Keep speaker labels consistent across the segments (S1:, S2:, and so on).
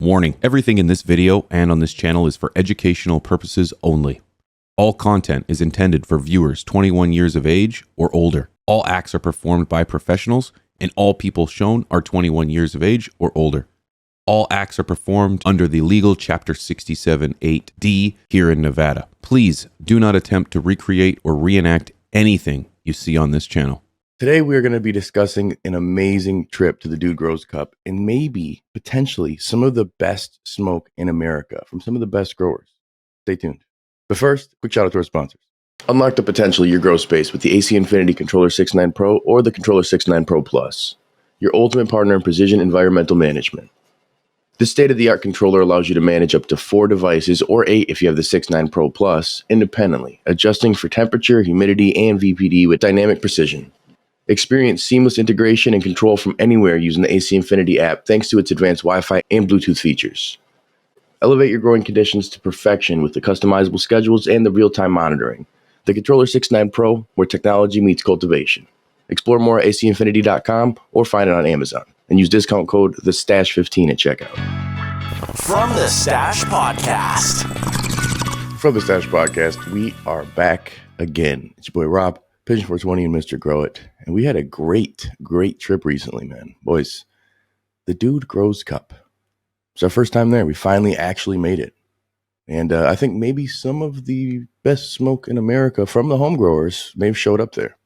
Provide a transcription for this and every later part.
S1: Warning, everything in this video and on this channel is for educational purposes only. All content is intended for viewers 21 years of age or older. All acts are performed by professionals, and all people shown are 21 years of age or older. All acts are performed under the legal Chapter 67(8)(d) here in Nevada. Please do not attempt to recreate or reenact anything you see on this channel.
S2: Today, we're going to be discussing an amazing trip to the Dude Grows Cup and maybe, potentially, some of the best smoke in America from some of the best growers. Stay tuned. But first, quick shout out to our sponsors. Unlock the potential of your grow space with the AC Infinity Controller 6.9 Pro or the Controller 6.9 Pro Plus, your ultimate partner in precision environmental management. This state-of-the-art controller allows you to manage up to 4 devices, or 8 if you have the 6.9 Pro Plus, independently, adjusting for temperature, humidity, and VPD with dynamic precision. Experience seamless integration and control from anywhere using the AC Infinity app thanks to its advanced Wi-Fi and Bluetooth features. Elevate your growing conditions to perfection with the customizable schedules and the real-time monitoring. The Controller 6.9 Pro, where technology meets cultivation. Explore more at acinfinity.com or find it on Amazon and use discount code THESTASH15 at checkout.
S3: From the Stash Podcast.
S2: From the Stash Podcast, we are back again. It's your boy Rob, Pigeon 420 and Mr. Grow It. And we had a great trip recently, man. Boys, the Dude Grows Cup. It's our first time there. We finally actually made it. And I think maybe some of the best smoke in America from the home growers may have showed up there.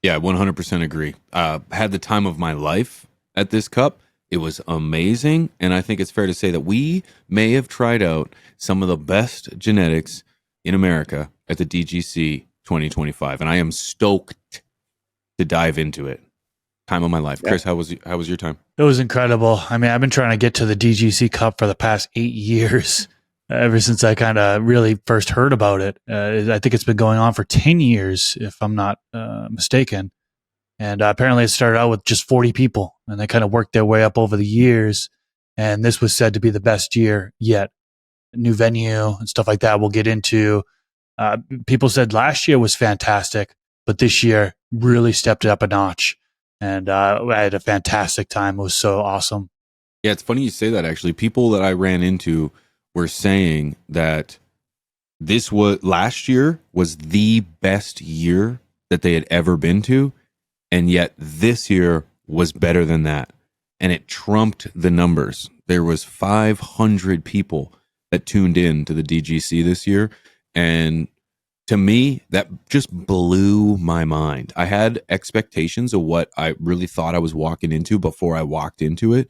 S1: Yeah, 100% agree. Had the time of my life at this cup. It was amazing. And I think it's fair to say that we may have tried out some of the best genetics in America at the DGC 2025. And I am stoked to dive into it. Time of my life. Yeah. Chris, how was your time?
S4: It was incredible. I mean, I've been trying to get to the DGC Cup for the past 8 years, ever since I kind of really first heard about it. I think it's been going on for 10 years, if I'm not mistaken. And apparently it started out with just 40 people, and they kind of worked their way up over the years. And this was said to be the best year yet. New venue and stuff like that we'll get into. People said last year was fantastic, but this year really stepped it up a notch. And I had a fantastic time. It was so awesome.
S1: Yeah, it's funny you say that, actually. People that I ran into were saying that last year was the best year that they had ever been to. And yet this year was better than that. And it trumped the numbers. There was 500 people that tuned in to the DGC this year. And to me, that just blew my mind. I had expectations of what I really thought I was walking into before I walked into it.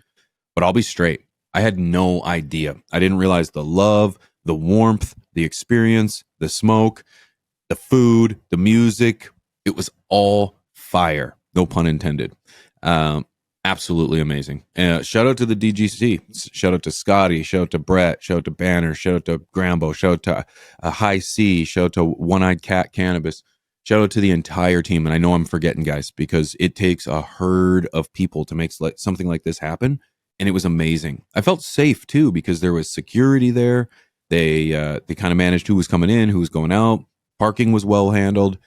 S1: But I'll be straight. I had no idea. I didn't realize the love, the warmth, the experience, the smoke, the food, the music. It was all fire. No pun intended. Absolutely amazing. Shout out to the DGC. Shout out to Scotty. Shout out to Brett. Shout out to Banner. Shout out to Grambo. Shout out to High C. Shout out to One-Eyed Cat Cannabis. Shout out to the entire team. And I know I'm forgetting, guys, because it takes a herd of people to make something like this happen. And it was amazing. I felt safe too, because there was security there. They kind of managed who was coming in, who was going out. Parking was well handled.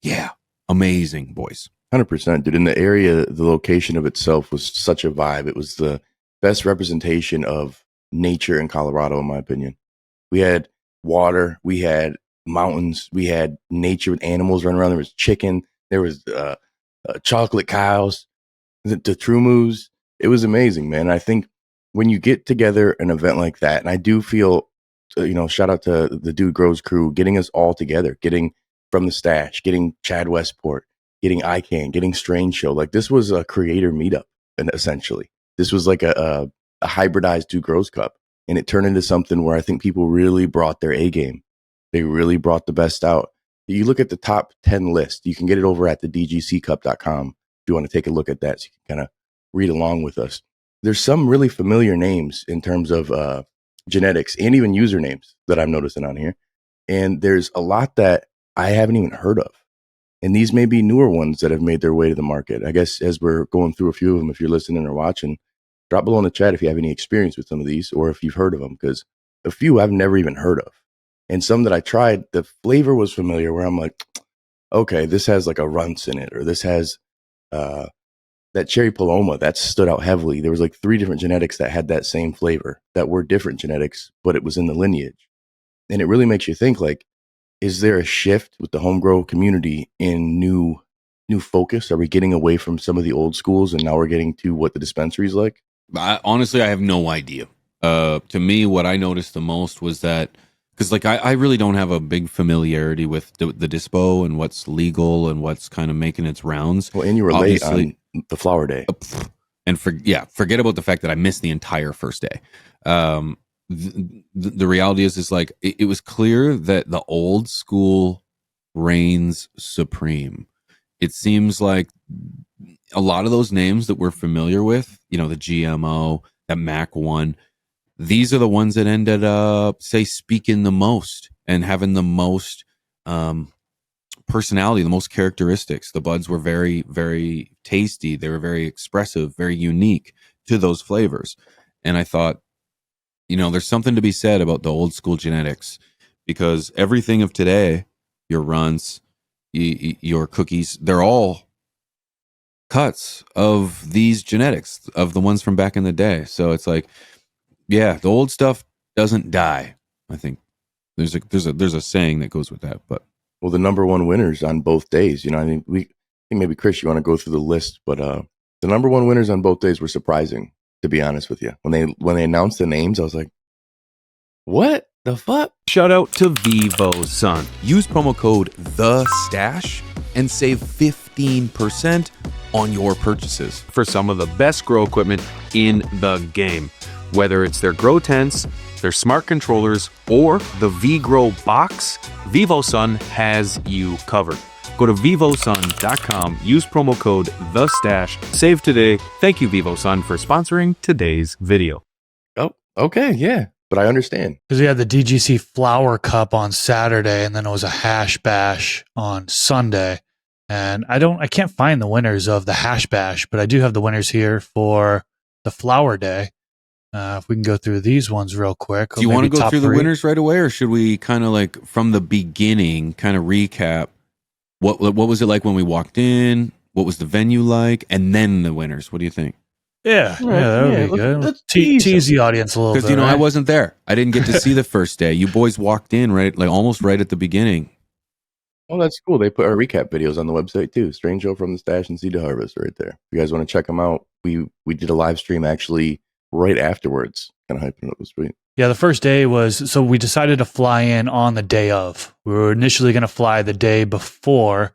S1: Yeah, amazing, boys.
S2: 100%, dude. In the area, the location of itself was such a vibe. It was the best representation of nature in Colorado, in my opinion. We had water, we had mountains, we had nature with animals running around. There was chicken, there was chocolate cows, the trumus. It was amazing, man. I think when you get together an event like that, and I do feel, shout out to the Dude Grows crew, getting us all together, getting From the Stash, getting Chad Westport, getting ICANN, getting Strange Show. Like, this was a creator meetup, and essentially. This was like a hybridized Dude Grows Cup. And it turned into something where I think people really brought their A game. They really brought the best out. You look at the top 10 list. You can get it over at the DGCcup.com if you want to take a look at that, so you can kind of read along with us. There's some really familiar names in terms of genetics and even usernames that I'm noticing on here. And there's a lot that I haven't even heard of. And these may be newer ones that have made their way to the market. I guess as we're going through a few of them, if you're listening or watching, drop below in the chat if you have any experience with some of these or if you've heard of them, because a few I've never even heard of. And some that I tried, the flavor was familiar where I'm like, okay, this has like a runts in it, or this has that cherry paloma, that stood out heavily. There was like 3 different genetics that had that same flavor that were different genetics, but it was in the lineage. And it really makes you think, like, is there a shift with the home grow community in new focus? Are we getting away from some of the old schools and now we're getting to what the dispensary's like?
S1: Honestly, I have no idea. To me, what I noticed the most was that, because like I really don't have a big familiarity with the dispo and what's legal and what's kind of making its rounds.
S2: Well, and you were late on the flower day.
S1: And forget about the fact that I missed the entire first day. The reality is like it was clear that the old school reigns supreme. It seems like a lot of those names that we're familiar with, the GMO, that Mac 1, these are the ones that ended up, say, speaking the most and having the most personality, the most characteristics. The buds were very, very tasty. They were very expressive, very unique to those flavors. And I thought, there's something to be said about the old school genetics, because everything of today, your runs, your cookies, they're all cuts of these genetics, of the ones from back in the day. So it's like, yeah, the old stuff doesn't die. I think there's a saying that goes with that. But
S2: well, the number one winners on both days, I think maybe Chris, you want to go through the list, but the number one winners on both days were surprising, to be honest with you. When they announced the names, I was like, what the fuck?
S1: Shout out to Vivo Sun. Use promo code THESTASH and save 15% on your purchases for some of the best grow equipment in the game. Whether it's their grow tents, their smart controllers, or the V-Grow box, Vivo Sun has you covered. Go to vivosun.com, use promo code THESTASH, save today. Thank you, Vivo Sun, for sponsoring today's video.
S2: Oh, okay, yeah. But I understand.
S4: Because we had the DGC Flower Cup on Saturday, and then it was a hash bash on Sunday. And I can't find the winners of the hash bash, but I do have the winners here for the Flower Day. If we can go through these ones real quick.
S1: Do you want to go through the winners right away, or should we kind of like from the beginning kind of recap what was it like when we walked in? What was the venue like? And then the winners. What do you think?
S4: Yeah, that would be good. Let's tease the audience a little bit.
S1: Because, I wasn't there. I didn't get to see the first day. You boys walked in almost right at the beginning.
S2: Oh, that's cool. They put our recap videos on the website too. Strange Show from the Stash and Seed to Harvest right there. If you guys want to check them out, we did a live stream actually right afterwards. Kind of hyping it up. It was sweet.
S4: Yeah, the first day was, so we decided to fly in on the day of. We were initially going to fly the day before,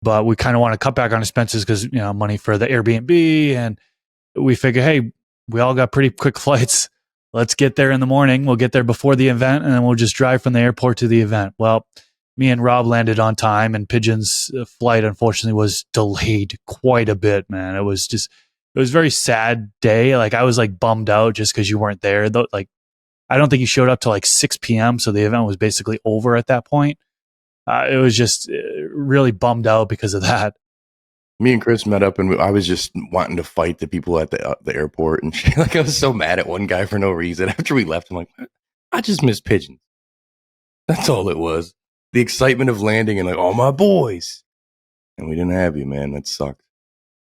S4: but we kind of want to cut back on expenses because, money for the Airbnb, and we figure, hey, we all got pretty quick flights. Let's get there in the morning. We'll get there before the event, and then we'll just drive from the airport to the event. Well, me and Rob landed on time, and Pigeons' flight, unfortunately, was delayed quite a bit, man. It was a very sad day. Like, I was like bummed out just because you weren't there. Though, like, I don't think you showed up till like 6 p.m., so the event was basically over at that point. It was just really bummed out because of that.
S2: Me and Chris met up, and I was just wanting to fight the people at the airport and shit. Like, I was so mad at one guy for no reason. After we left, I'm like, I just miss Pigeons. That's all it was. The excitement of landing and like, all my boys. And we didn't have you, man. That sucked.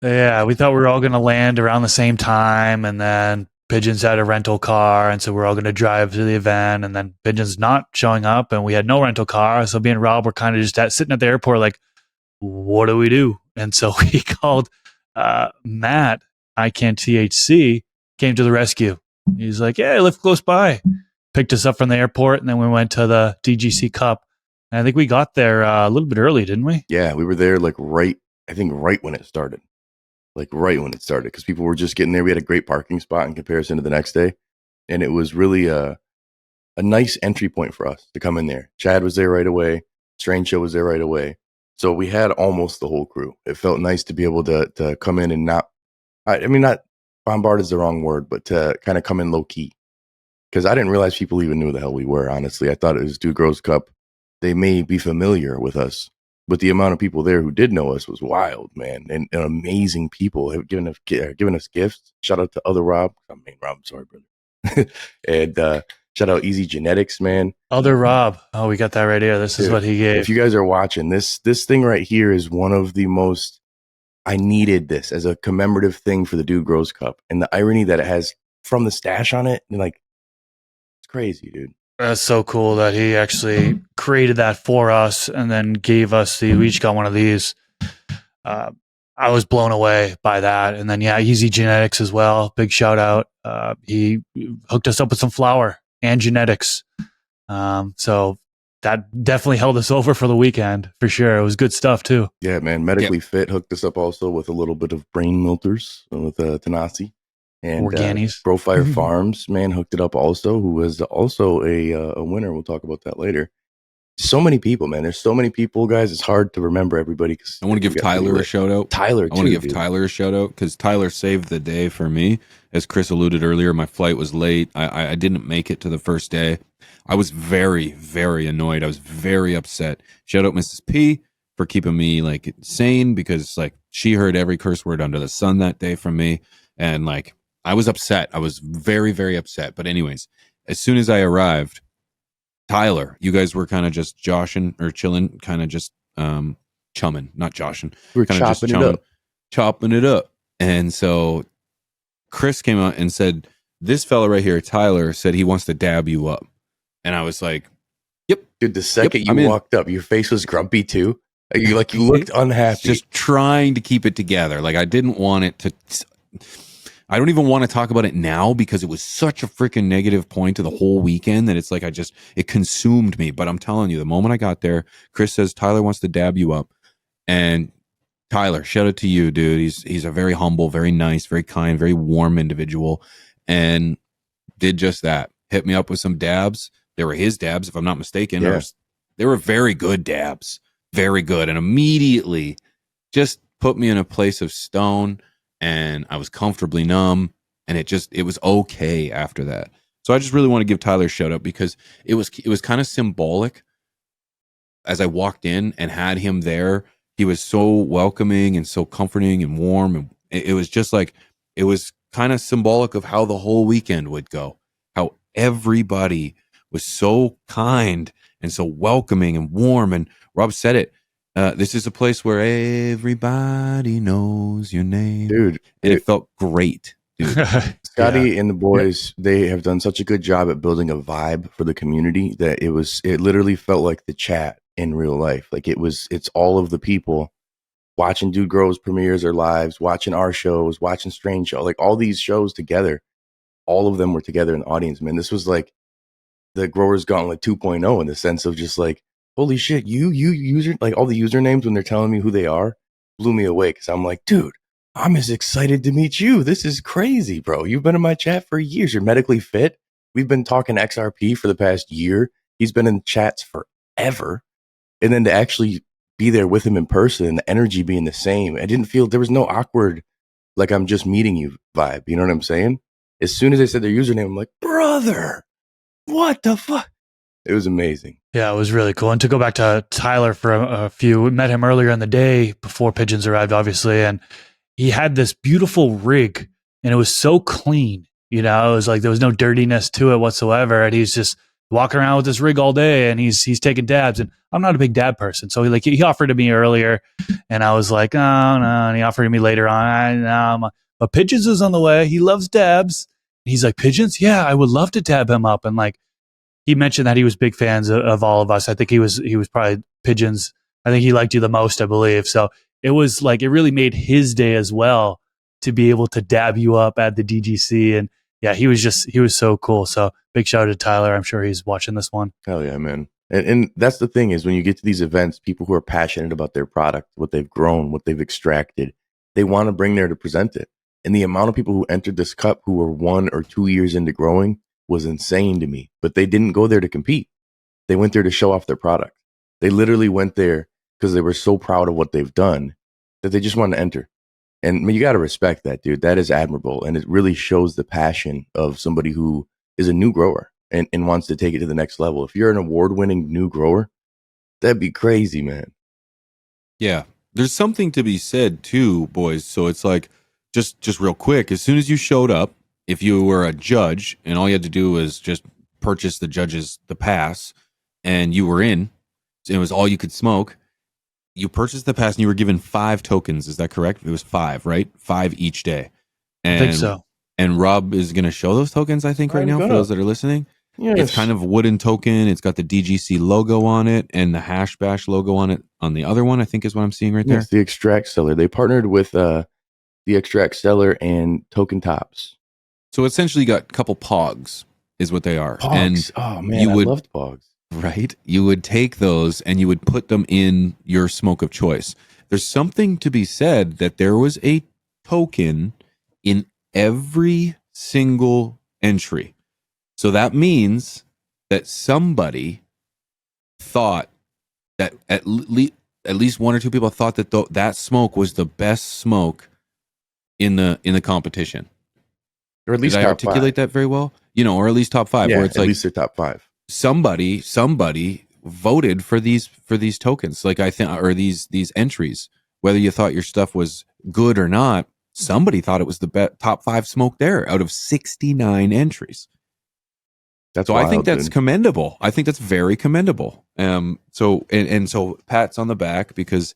S4: Yeah, we thought we were all going to land around the same time, and then Pigeons had a rental car, and so we're all going to drive to the event, and then Pigeons not showing up, and we had no rental car. So me and Rob were kind of just sitting at the airport like, what do we do? And so we called Matt, ICANN THC, came to the rescue. He's like, yeah, live close by. Picked us up from the airport, and then we went to the DGC Cup. And I think we got there a little bit early, didn't we?
S2: Yeah, we were there like right when it started. Like right when it started, because people were just getting there. We had a great parking spot in comparison to the next day. And it was really a nice entry point for us to come in there. Chad was there right away. Strange Show was there right away. So we had almost the whole crew. It felt nice to be able to come in and not bombard is the wrong word, but to kind of come in low key. Because I didn't realize people even knew who the hell we were, honestly. I thought it was Dude Grows Cup. They may be familiar with us, but the amount of people there who did know us was wild, man. And amazing people have given us gifts. Shout out to Other Rob. I mean, Rob, sorry, brother. And shout out Easy Genetics, man.
S4: Other Rob. Oh, we got that right here. This is what he gave.
S2: If you guys are watching, this thing right here is one of the most I needed this as a commemorative thing for the Dude Grows Cup. And the irony that it has from the stash on it, and like, it's crazy, dude.
S4: That's so cool that he actually created that for us and then gave us we each got one of these. I was blown away by that. And then, yeah, Easy Genetics as well. Big shout out. He hooked us up with some flour and genetics. So that definitely held us over for the weekend for sure. It was good stuff too.
S2: Yeah, man. Medically Fit hooked us up also with a little bit of brain milters with Tanasi. And
S4: Organis.
S2: Grow Fire Farms, man, hooked it up also, who was also a winner. We'll talk about that later. So many people, man. There's so many people, guys. It's hard to remember everybody. Cause
S1: I want to give Tyler a shout out.
S2: I want to
S1: give Tyler a shout out because Tyler saved the day for me. As Chris alluded earlier, my flight was late. I didn't make it to the first day. I was very, very annoyed. I was very upset. Shout out Mrs. P for keeping me like sane because like she heard every curse word under the sun that day from me. And like, I was upset. I was very, very upset. But anyways, as soon as I arrived, Tyler, you guys were kind of just joshing or chilling, kind of just chumming, not joshing.
S2: We were
S1: kind of just chopping it up. And so Chris came out and said, this fella right here, Tyler, said he wants to dab you up. And I was like, yep.
S2: Dude, the second you walked up, your face was grumpy too. You looked unhappy.
S1: Just trying to keep it together. Like I didn't want it to... I don't even want to talk about it now because it was such a freaking negative point to the whole weekend that it's like it consumed me. But I'm telling you, the moment I got there, Chris says, Tyler wants to dab you up. And Tyler, shout out to you, dude. He's a very humble, very nice, very kind, very warm individual and did just that. Hit me up with some dabs. They were his dabs, if I'm not mistaken.
S2: Yeah.
S1: They were very good dabs. Very good. And immediately just put me in a place of stone. And I was comfortably numb, and it was okay after that. So I just really want to give Tyler a shout out because it was kind of symbolic. As I walked in and had him there, he was so welcoming and so comforting and warm, and it was just like it was kind of symbolic of how the whole weekend would go. How everybody was so kind and so welcoming and warm. And Rob said it. This is a place where everybody knows your name,
S2: dude,
S1: and it felt great. Dude.
S2: Scotty and the boys, they have done such a good job at building a vibe for the community that it literally felt like the chat in real life. Like it's all of the people watching Dude Grows premieres or lives, watching our shows, watching Strange Show, like all these shows together. All of them were together in the audience, man. This was like the Growers Gauntlet 2.0 in the sense of just like, holy shit, you user, like all the usernames when they're telling me who they are blew me away. Cause I'm like, dude, I'm as excited to meet you. This is crazy, bro. You've been in my chat for years. You're medically fit. We've been talking XRP for the past year. He's been in chats forever. And then to actually be there with him in person and the energy being the same, I didn't feel there was no awkward, like I'm just meeting you vibe. You know what I'm saying? As soon as they said their username, I'm like, brother, what the fuck? It was amazing.
S4: Yeah, it was really cool. And to go back to Tyler for a few, we met him earlier in the day before Pigeons arrived, obviously. And he had this beautiful rig and it was so clean. You know, it was like there was no dirtiness to it whatsoever. And he's just walking around with this rig all day and he's taking dabs. And I'm not a big dab person. So he offered to me earlier and I was like, oh, no. And he offered to me later on. But Pigeons is on the way. He loves dabs. He's like, Pigeons? Yeah, I would love to dab him up. And like, he mentioned that he was big fans of all of us. I think he was probably Pigeons. I think he liked you the most, I believe. So it was like, it really made his day as well to be able to dab you up at the DGC. And yeah, he was so cool. So big shout out to Tyler. I'm sure he's watching this one.
S2: Hell yeah, man. And that's the thing is when you get to these events, people who are passionate about their product, what they've grown, what they've extracted, they want to bring there to present it. And the amount of people who entered this cup who were 1 or 2 years into growing was insane to me, but they didn't go there to compete. They went there to show off their product. They literally went there because they were so proud of what they've done that they just wanted to enter. And I mean, you got to respect that, dude. That is admirable. And it really shows the passion of somebody who is a new grower and wants to take it to the next level. If you're an award-winning new grower, that'd be crazy, man.
S1: Yeah. There's something to be said too, boys. So it's like, just real quick, as soon as you showed up, if you were a judge and all you had to do was just purchase the pass and you were in, it was all you could smoke, you purchased the pass and you were given 5 tokens. Is that correct? It was 5, right? 5 each day. And,
S4: I think so.
S1: And Rob is going to show those tokens, I think, right now for those that are listening.
S2: Yes.
S1: It's kind of a wooden token. It's got the DGC logo on it and the Hash Bash logo on it on the other one, I think is what I'm seeing right there.
S2: Yes, the Extract Seller. They partnered with the Extract Seller and Token Tops.
S1: So essentially, you got a couple pogs, is what they are.
S2: Pogs.
S1: And
S2: Oh man,
S1: you
S2: I
S1: would,
S2: loved Pogs.
S1: right? You would take those and you would put them in your smoke of choice. There's something to be said that there was a token in every single entry. So that means that somebody thought that at least 1 or 2 people thought that that smoke was the best smoke in the competition.
S2: Or at least
S1: Did I
S2: top
S1: articulate
S2: 5.
S1: that very well? Or at least top 5.
S2: Yeah,
S1: where it's
S2: at
S1: like
S2: least their top 5.
S1: somebody voted for these tokens, like I think, or these entries. Whether you thought your stuff was good or not, somebody thought it was the top 5 smoke there out of 69 entries.
S2: That's
S1: so
S2: wild,
S1: I think that's
S2: dude.
S1: commendable. I think that's very commendable. So pats on the back because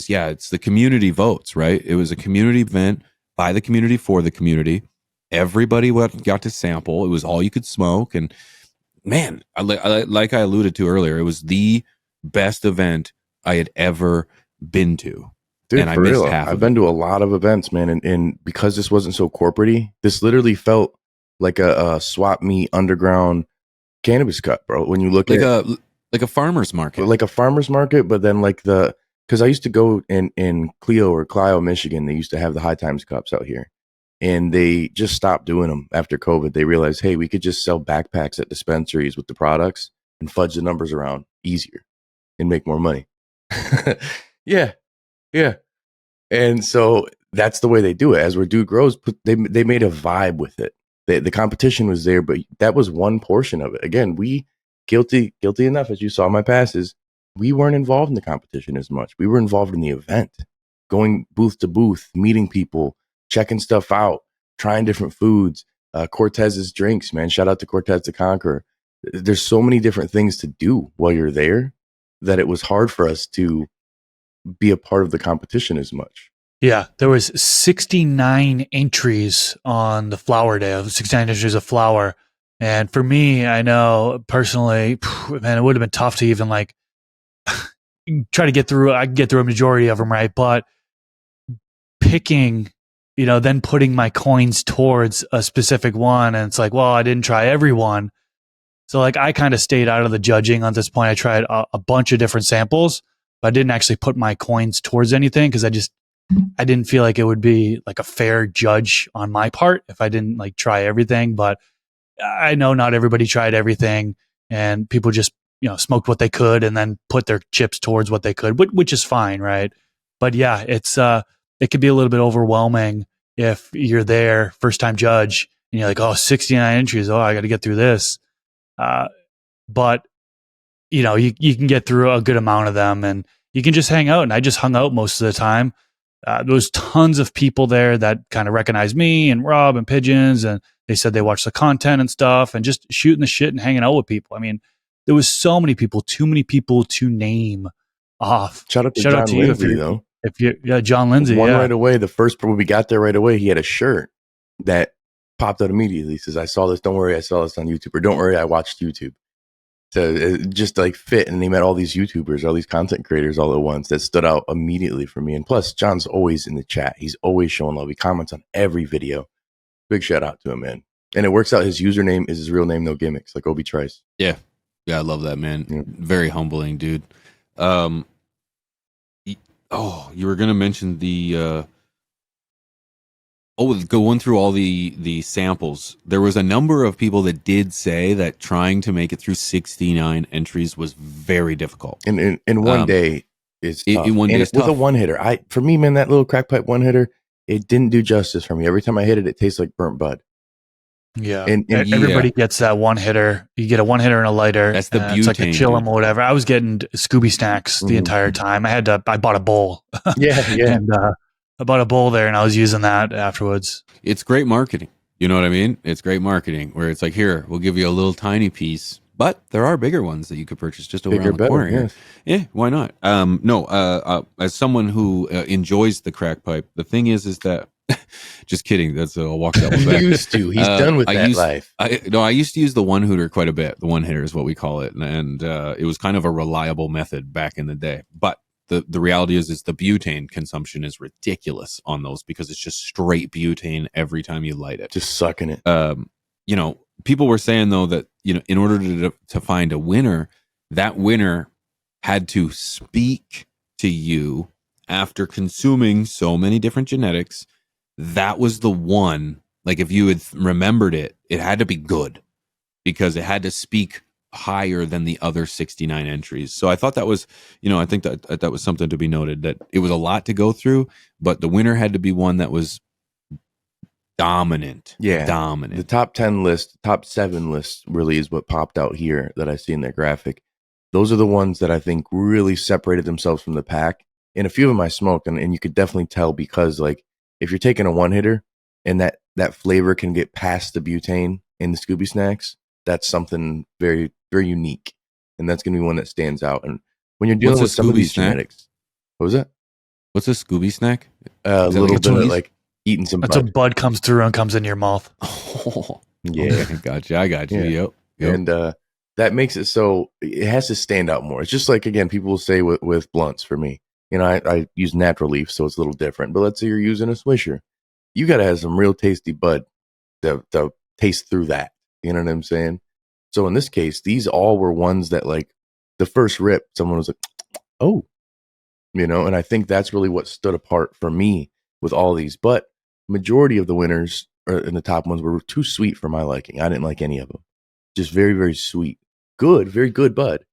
S1: yeah, it's the community votes, right? It was a community event by the community for the community. Everybody got to sample. It was all you could smoke, and man, like I alluded to earlier, it was the best event I had ever been to.
S2: Dude,
S1: and I
S2: for
S1: missed
S2: real,
S1: half
S2: I've
S1: of
S2: been
S1: it.
S2: to a lot of events, man, and because this wasn't so corporate-y, this literally felt like a swap meet underground cannabis cup, bro. When you look
S1: like
S2: at
S1: a farmer's market.
S2: like a farmer's market, but then like because I used to go in Clio, Michigan, they used to have the High Times cups out here, and they just stopped doing them after COVID. They realized, hey, we could just sell backpacks at dispensaries with the products and fudge the numbers around easier and make more money. Yeah. And so that's the way they do it. As Redude grows, they made a vibe with it. The competition was there, but that was one portion of it. Again, we guilty enough, as you saw my passes, we weren't involved in the competition as much. We were involved in the event, going booth to booth, meeting people, checking stuff out, trying different foods. Cortez's drinks, man. Shout out to Cortez the Conqueror. There's so many different things to do while you're there that it was hard for us to be a part of the competition as much.
S4: Yeah, there was 69 entries on the flower day, 69 entries of flower. And for me, I know personally, man, it would have been tough to even like try to get through. I could get through a majority of them, right? But picking, then putting my coins towards a specific one, and it's like, well, I didn't try everyone. So like I kind of stayed out of the judging on this point. I tried a bunch of different samples, but I didn't actually put my coins towards anything because I didn't feel like it would be like a fair judge on my part if I didn't like try everything. But I know not everybody tried everything, and people just, smoked what they could and then put their chips towards what they could, which is fine. Right. But yeah, it could be a little bit overwhelming if you're there first time judge and you're like, oh, 69 entries. Oh, I got to get through this. But you can get through a good amount of them and you can just hang out. And I just hung out most of the time. There was tons of people there that kind of recognized me and Rob and Pigeons, and they said they watched the content and stuff and just shooting the shit and hanging out with people. I mean, there was so many people, too many people to name off.
S2: Shout out to
S4: Shout out
S2: John
S4: to you
S2: Lindsay,
S4: yeah, John Lindsay.
S2: One
S4: yeah.
S2: right away. When we got there right away, he had a shirt that popped out immediately. He says, I saw this. Don't worry, I saw this on YouTube. Or don't worry, I watched YouTube. So it just like fit, and he met all these YouTubers, all these content creators all at once that stood out immediately for me. And plus, John's always in the chat. He's always showing love. He comments on every video. Big shout out to him, man. And it works out. His username is his real name, no gimmicks, like Obi Trice.
S1: Yeah, I love that, man.
S2: Yeah.
S1: Very humbling, dude. You were gonna mention the going through all the samples. There was a number of people that did say that trying to make it through 69 entries was very difficult.
S2: In one day is tough.
S1: In one day
S2: and
S1: is
S2: with
S1: tough.
S2: a one hitter. For me, man, that little crack pipe one hitter, it didn't do justice for me. Every time I hit it, it tastes like burnt bud.
S4: Yeah.
S2: And
S4: Everybody gets that one hitter. You get a one hitter and a lighter.
S1: That's the
S4: it's like a
S1: butane,
S4: chill
S1: dude.
S4: or whatever. I was getting Scooby snacks the entire time. I bought a bowl.
S2: Yeah.
S4: And I bought a bowl there and I was using that afterwards.
S1: It's great marketing. You know what I mean? It's great marketing where it's like, here, we'll give you a little tiny piece but there are bigger ones that you could purchase just over
S2: Bigger,
S1: around the
S2: better,
S1: corner here.
S2: yes.
S1: Yeah, why not? No, as someone who enjoys the crack pipe, the thing is that just kidding. I'll walk that one
S2: He
S1: back.
S2: used to. He's done with that life.
S1: I used to use the one hooter quite a bit. The one hitter is what we call it, and it was kind of a reliable method back in the day. But the reality is the butane consumption is ridiculous on those because it's just straight butane every time you light it.
S2: Just sucking it.
S1: People were saying though that in order to find a winner, that winner had to speak to you after consuming so many different genetics. That was the one. Like if you had remembered it, it had to be good because it had to speak higher than the other 69 entries. So I thought that was, I think that was something to be noted, that it was a lot to go through, but the winner had to be one that was dominant.
S2: Yeah.
S1: Dominant.
S2: The top 10 list, top 7 list really is what popped out here that I see in that graphic. Those are the ones that I think really separated themselves from the pack. And a few of them I smoked, and you could definitely tell because, like, if you're taking a one hitter and that flavor can get past the butane in the Scooby snacks, that's something very, very unique. And that's going to be one that stands out. And when you're dealing with some of these genetics, what was that?
S1: What's a Scooby snack?
S2: A little bit of like eating some
S4: That's
S2: bud.
S4: a bud comes through and comes in your mouth.
S2: Yeah.
S1: Okay, gotcha. I got you.
S2: Yeah.
S1: Yep.
S2: And that makes it so it has to stand out more. It's just like, again, people will say with blunts for me. I use natural leaf, so it's a little different. But let's say you're using a Swisher. You got to have some real tasty bud to taste through that. You know what I'm saying? So in this case, these all were ones that, like, the first rip, someone was like, oh, and I think that's really what stood apart for me with all these. But majority of the winners in the top ones were too sweet for my liking. I didn't like any of them. Just very, very sweet. Good, very good bud.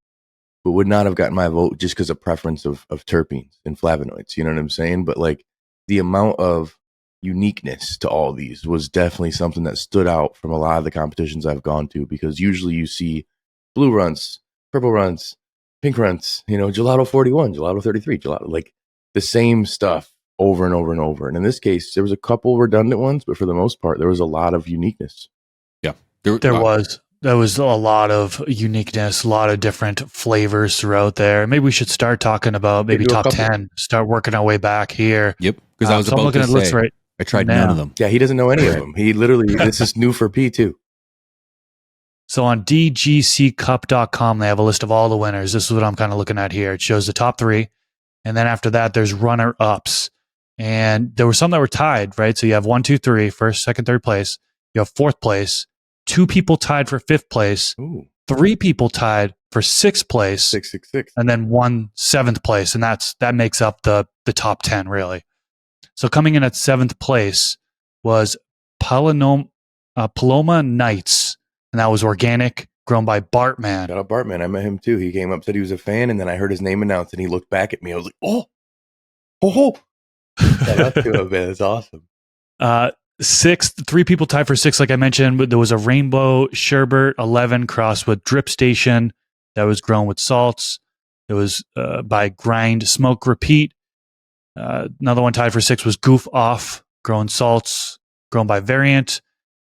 S2: But would not have gotten my vote just because of preference of terpenes and flavonoids. You know what I'm saying? But like the amount of uniqueness to all these was definitely something that stood out from a lot of the competitions I've gone to, because usually you see blue runts, purple runts, pink runts, gelato 41, gelato 33, gelato, like the same stuff over and over and over. And in this case, there was a couple redundant ones, but for the most part, there was a lot of uniqueness.
S1: Yeah.
S4: There was a lot of uniqueness, a lot of different flavors throughout there. Maybe we should start talking about top 10, start working our way back here.
S1: Yep. Because I was about to say, right, I tried none of them.
S2: Yeah, he doesn't know any of them. He literally, this is new for P too.
S4: So on DGCcup.com, they have a list of all the winners. This is what I'm kind of looking at here. It shows the top 3. And then after that, there's runner-ups. And there were some that were tied, right? So you have 1, 2, 3, first, second, third place. You have 4th place. 2 people tied for 5th place.
S2: Ooh.
S4: 3 people tied for 6th place.
S2: 666.
S4: And then 1 7th place. And that makes up the top 10, really. So coming in at 7th place was Paloma Nights. And that was organic, grown by Bartman.
S2: Shout out Bartman. I met him too. He came up, said he was a fan, and then I heard his name announced, and he looked back at me. I was like, oh. Shout out to him, man. That's awesome.
S4: 6th, 3 people tied for 6th, like I mentioned. But there was a Rainbow Sherbet 11 crossed with Drip Station that was grown with salts. It was by Grind Smoke Repeat. Another one tied for 6th was Goof Off, grown salts, grown by Variant.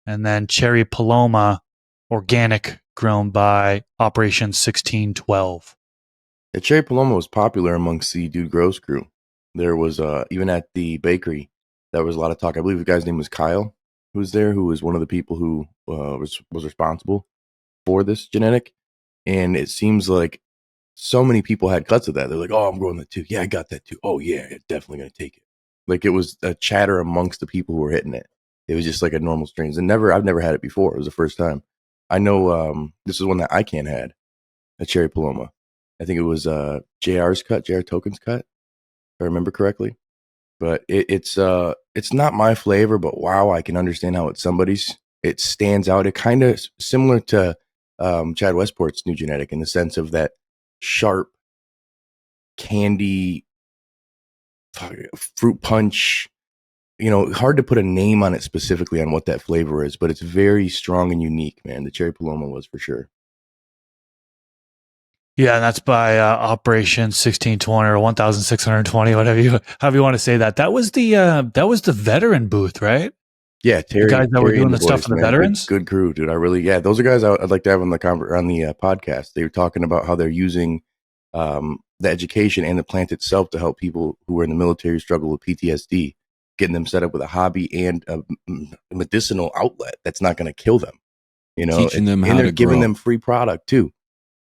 S4: And then Cherry Paloma Organic, grown by Operation 1612.
S2: The Cherry Paloma was popular amongst the Dude Grows crew. There was, even at the bakery, there was a lot of talk. I believe the guy's name was Kyle, who was there, who was one of the people who was responsible for this genetic. And it seems like so many people had cuts of that. They're like, oh, I'm growing that too. Yeah, I got that too. Oh, yeah, definitely going to take it. Like, it was a chatter amongst the people who were hitting it. It was just like a normal strain. And I've never had it before. It was the first time. I know this is one that ICANN had, a Cherry Paloma. I think it was JR's cut, JR Token's cut, if I remember correctly. But it's not my flavor, but wow, I can understand how it's somebody's. It stands out. It kind of similar to Chad Westport's new genetic in the sense of that sharp candy, fruit punch. Hard to put a name on it specifically on what that flavor is, but it's very strong and unique, man. The Cherry Paloma was for sure.
S4: Yeah, and that's by Operation 1620 or 1620, however you want to say that. That was the veteran booth, right?
S2: Yeah, Terry,
S4: guys that were
S2: Terry
S4: doing
S2: and
S4: the stuff
S2: boys,
S4: for the
S2: man,
S4: veterans?
S2: good crew, dude. Those are guys I'd like to have on the podcast. They were talking about how they're using the education and the plant itself to help people who are in the military struggle with PTSD, getting them set up with a hobby and a medicinal outlet that's not going to kill them.
S1: Teaching them
S2: and
S1: how
S2: they're
S1: to
S2: giving
S1: grow.
S2: them free product too.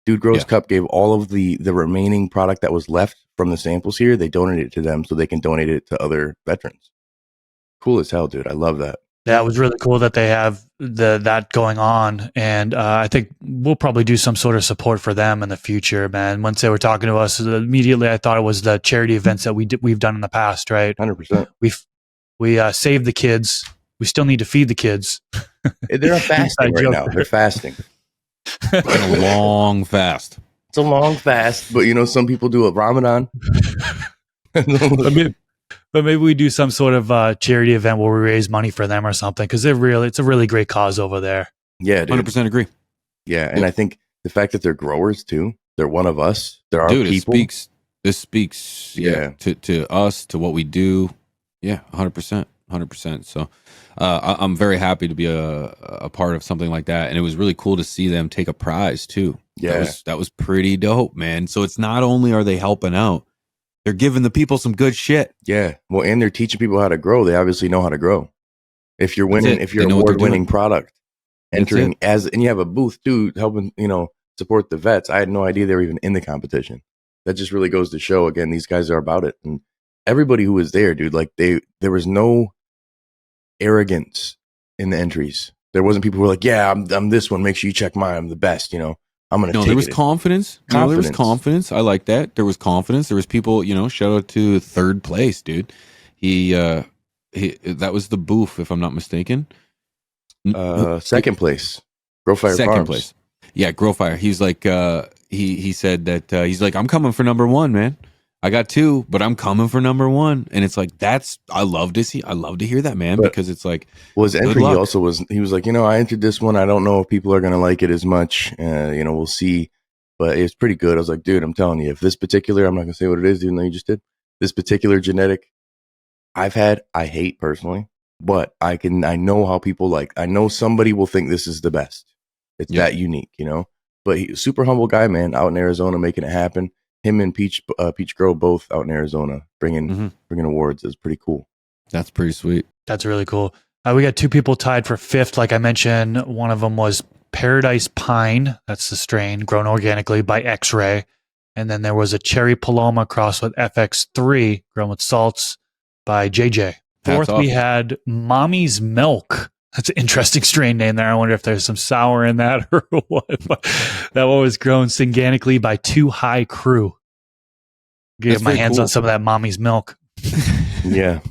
S2: Dude Grows
S1: Yeah.
S2: Cup gave all of the remaining product that was left from the samples here. They donated it to them so they can donate it to other veterans. Cool as hell, dude. I love that.
S4: Yeah, it was really cool that they have that going on, and I think we'll probably do some sort of support for them in the future, man. Once they were talking to us, immediately I thought it was the charity events that we've done in the past, right?
S2: 100%.
S4: We saved the kids. We still need to feed the kids.
S2: They're not fasting right now. They're fasting.
S1: It's a long fast.
S2: It's a long fast, but some people do a Ramadan.
S4: But maybe we do some sort of charity event where we raise money for them or something, because it's a really great cause over there.
S2: Yeah, dude.
S1: 100% agree.
S2: Yeah, and I think the fact that they're growers too, they're one of us. They're our people.
S1: This speaks to us, to what we do. Yeah, 100%. So I'm very happy to be a part of something like that. And it was really cool to see them take a prize too.
S2: Yeah.
S1: That was pretty dope, man. So it's not only are they helping out, they're giving the people some good shit.
S2: Yeah. Well, and they're teaching people how to grow. They obviously know how to grow. If you're winning, if you're award-winning product, entering and you have a booth too, helping, support the vets. I had no idea they were even in the competition. That just really goes to show, again, these guys are about it. And everybody who was there, dude, like there was no arrogance in the entries. There wasn't people who were like, yeah, I'm this one. Make sure you check mine. I'm the best, I'm going to take it.
S1: There was confidence. No, there was confidence. I like that. There was confidence. There was people, shout out to third place, dude. He that was the booth, if I'm not mistaken.
S2: Second place. Grow Fire
S1: Second
S2: Farms.
S1: place. Yeah, Grow Fire. He's like, he said that, he's like, I'm coming for number one, man. I got two, but I'm coming for number one. And it's like, I love to hear that, man, because it's like,
S2: his entry, he was like, I entered this one. I don't know if people are going to like it as much. We'll see, but it's pretty good. I was like, dude, I'm telling you, if this particular, I'm not going to say what it is, even though you just did, this particular genetic I hate personally, but I know how people like, I know somebody will think this is the best. It's that unique, but he's a super humble guy, man, out in Arizona, making it happen. Him and Peach Grow both out in Arizona bringing awards is pretty cool.
S1: That's pretty sweet.
S4: That's really cool. We got two people tied for fifth. Like I mentioned, one of them was Paradise Pine. That's the strain grown organically by X-Ray. And then there was a Cherry Paloma crossed with FX3 grown with salts by JJ. Fourth, we had Mommy's Milk. That's an interesting strain name there. I wonder if there's some sour in that or what. But that one was grown synganically by Too High Crew. Get my hands on some of that Mommy's Milk.
S2: Yeah.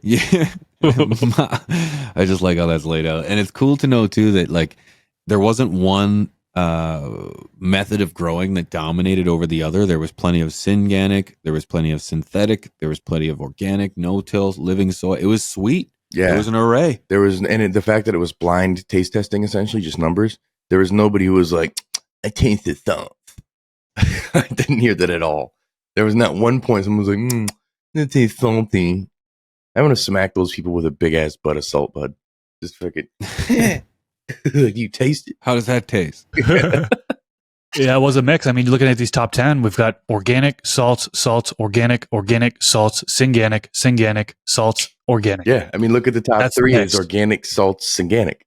S1: Yeah. I just like how that's laid out. And it's cool to know too that like there wasn't one method of growing that dominated over the other. There was plenty of synganic, there was plenty of synthetic, there was plenty of organic, no-till, living soil. It was sweet.
S2: Yeah.
S1: There was an array.
S2: The fact that it was blind taste testing, essentially, just numbers. There was nobody who was like, I tasted something. I didn't hear that at all. There was not one point someone was like, it tastes salty. I want to smack those people with a big ass butt of salt, bud. Just fucking, you taste it.
S1: How does that taste?
S4: Yeah, it was a mix. I mean, looking at these top 10, we've got organic, salts, organic, salts, synganic, salts, organic.
S2: Yeah, I mean, look at the top three. It's organic, salts, synganic.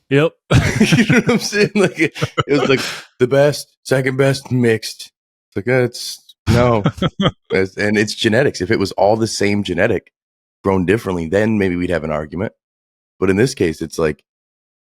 S4: Yep.
S2: You know what I'm saying? Like it was like the best, second best, mixed. It's like and it's genetics. If it was all the same genetic, grown differently, then maybe we'd have an argument. But in this case, it's like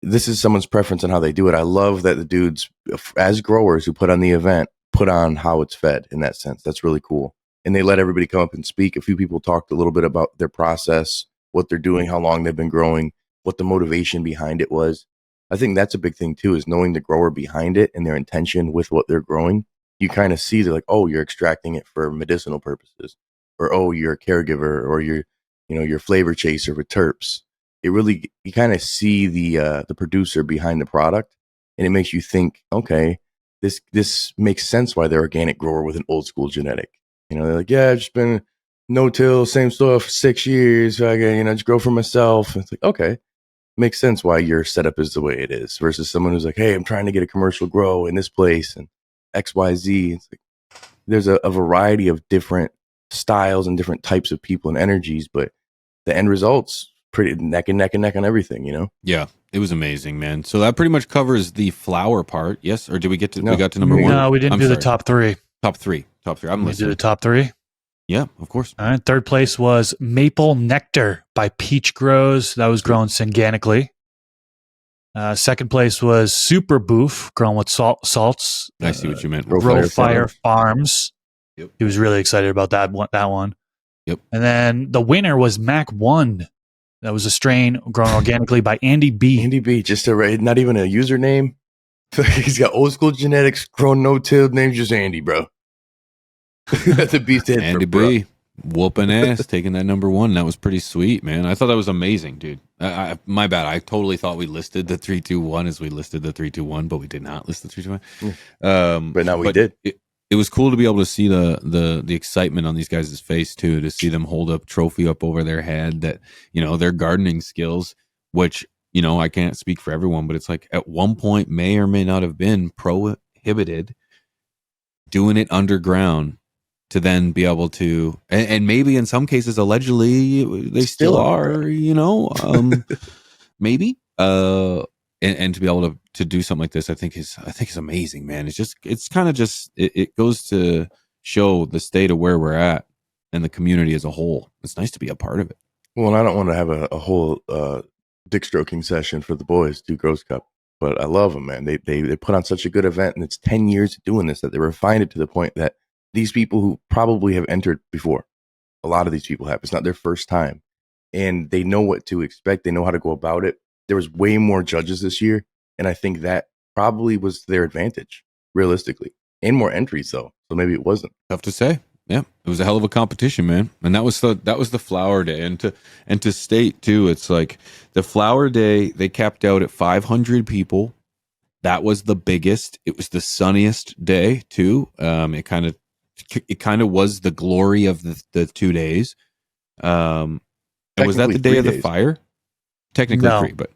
S2: this is someone's preference on how they do it. I love that the dudes, as growers who put on the event, put on how it's fed in that sense. That's really cool. And they let everybody come up and speak. A few people talked a little bit about their process, what they're doing, how long they've been growing, what the motivation behind it was. I think that's a big thing too, is knowing the grower behind it and their intention with what they're growing. You kind of see they're like, oh, you're extracting it for medicinal purposes, or oh, you're a caregiver, or you're flavor chaser with terps. It really, you kind of see the producer behind the product, and it makes you think, okay, this makes sense why they're organic grower with an old school genetic. They're like, yeah, I've just been no till, same soil for 6 years. I can, just grow for myself. It's like, okay, makes sense why your setup is the way it is versus someone who's like, hey, I'm trying to get a commercial grow in this place and XYZ. It's like there's a variety of different styles and different types of people and energies, but the end result's pretty neck and neck and neck on everything,
S1: Yeah, it was amazing, man. So that pretty much covers the flower part. Yes, or did we get to?
S2: No.
S1: We got to number one.
S4: No, we didn't
S1: I'm
S4: do the
S1: sorry.
S4: top three.
S1: Top three. I'm
S4: We
S1: listening.
S4: did the top three.
S1: Yeah, of course.
S4: All right. Third place was Maple Nectar by Peach Grows. That was grown synganically. Second place was Super Boof, grown with salts.
S1: I see what you meant.
S2: Row
S4: Fire Farms.
S1: Yep.
S4: He was really excited about that one.
S1: Yep.
S4: And then the winner was Mac 1. That was a strain grown organically by Andy B.
S2: Andy B, just not even a username. He's got old school genetics, grown no-till, name's just Andy, bro. That's a beast head.
S1: Andy B, whooping ass, taking that number one. That was pretty sweet, man. I thought that was amazing, dude. My bad. I totally thought we listed the 3-2-1 as we listed the 3-2-1, but we did not list the 3-2-1.
S2: But now we did.
S1: It was cool to be able to see the excitement on these guys' face too, to see them hold up trophy up over their head, that, their gardening skills, which, I can't speak for everyone, but it's like at one point may or may not have been prohibited doing it underground to then be able to, and maybe in some cases, allegedly they still are, maybe, and to be able to do something like this, I think is amazing, man. It's kind of just, it goes to show the state of where we're at and the community as a whole. It's nice to be a part of it.
S2: Well, and I don't want to have a whole dick stroking session for the boys do Grows Cup, but I love them, man. They put on such a good event, and it's 10 years of doing this that they refined it to the point that these people who probably have entered before, a lot of these people have, it's not their first time, and they know what to expect. They know how to go about it. There was way more judges this year, and I think that probably was their advantage, realistically, and more entries though. So maybe it wasn't.
S1: Tough to say. Yeah, it was a hell of a competition, man. And that was the flower day, and to state too, it's like the flower day, they capped out at 500 people. That was the biggest. It was the sunniest day too. It kind of was the glory of the 2 days. And was that the day of the fire? Technically
S4: No.
S1: 3, but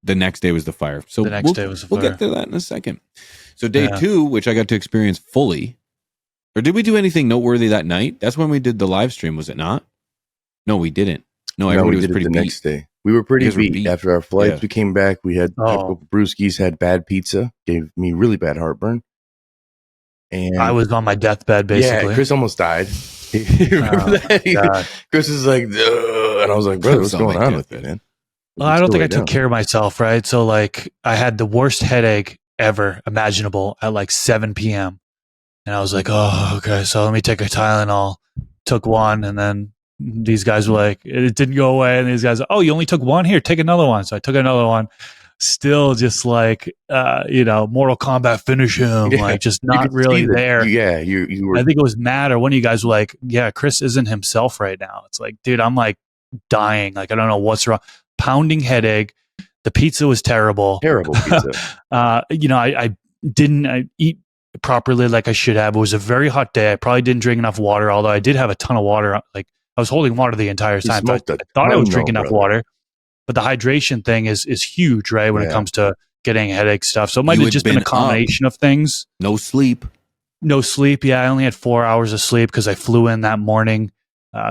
S1: the next day was the fire. So
S4: The next day was the
S1: We'll
S4: fire.
S1: get to that in a second. So day 2, which I got to experience fully. Or did we do anything noteworthy that night? That's when we did the live stream, was it not? No, we didn't. No, everybody
S2: we
S1: was
S2: did
S1: pretty
S2: it the
S1: beat.
S2: next day. We were pretty
S1: You guys were
S2: beat.
S1: beat.
S2: After our flights.
S1: Yeah.
S2: We came back. We had brewskis had bad pizza, gave me really bad heartburn. And
S4: I was on my deathbed, basically.
S2: Yeah, Chris almost died. You remember that?
S4: God.
S2: Chris is like, "Ugh," and I was like, bro, what's
S1: It's on
S2: going
S1: my
S2: on with you,
S1: deathbed.
S2: man?
S4: Well, I don't think I
S2: Still
S4: took care of myself, right? So, like, I had the worst headache ever imaginable at like 7 p.m. And I was like, oh, okay, so let me take a Tylenol. Took one, and then these guys were like, it didn't go away. And these guys, oh, you only took one? Here, take another one. So I took another one. Still just like, Mortal Kombat finish him,
S2: Yeah,
S4: like just
S2: You
S4: not
S2: could
S4: really
S2: see that-
S4: there.
S2: Yeah, you were.
S4: I think it was Matt or one of you guys were like, yeah, Chris isn't himself right now. It's like, dude, I'm like dying. Like, I don't know what's wrong. Pounding headache. The pizza was terrible.
S2: Terrible pizza.
S4: I didn't eat properly like I should have. It was a very hot day. I probably didn't drink enough water, although I did have a ton of water. Like, I was holding water the entire time. So I thought I was drinking enough water, but the hydration thing is huge, right? When it comes to getting headache stuff. So it might
S1: You
S4: have
S1: had
S4: just been
S1: been
S4: a combination of things.
S1: No sleep.
S4: No sleep. Yeah, I only had 4 hours of sleep because I flew in that morning.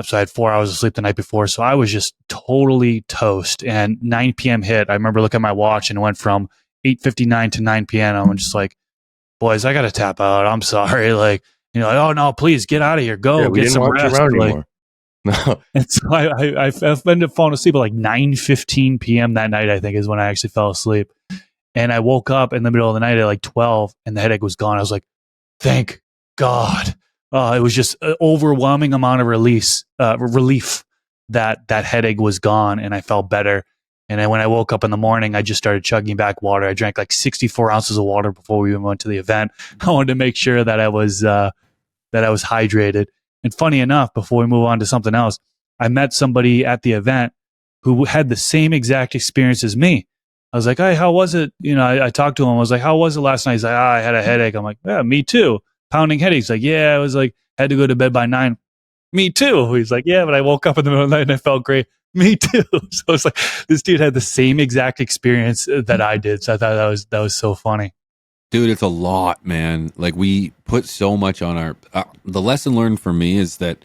S4: So I had 4 hours of sleep the night before. So I was just totally toast. And 9 p.m. hit. I remember looking at my watch and it went from 8:59 to 9 p.m. I'm just like, boys, I got to tap out. I'm sorry. Like, oh no, please get out of here. Go
S2: we
S4: get
S2: didn't
S4: some
S2: want you
S4: rest.
S2: around
S4: Like,
S2: anymore. No,
S4: and so I ended up falling asleep at like 9:15 p.m. that night, I think is when I actually fell asleep. And I woke up in the middle of the night at like 12 and the headache was gone. I was like, thank God. It was just an overwhelming amount of relief that headache was gone and I felt better. And then when I woke up in the morning, I just started chugging back water. I drank like 64 ounces of water before we even went to the event. I wanted to make sure that I was hydrated. And funny enough, before we move on to something else, I met somebody at the event who had the same exact experience as me. I was like, hey, how was it? I talked to him. I was like, how was it last night? He's like, I had a headache. I'm like, yeah, me too. Pounding headaches. Like, yeah, I was like, had to go to bed by 9. me too. He's like, yeah, but I woke up in the middle of the night and I felt great. Me too. So it's like this dude had the same exact experience that I did. So I thought that was so funny.
S1: Dude, it's a lot, man. Like we put so much on our. The lesson learned for me is that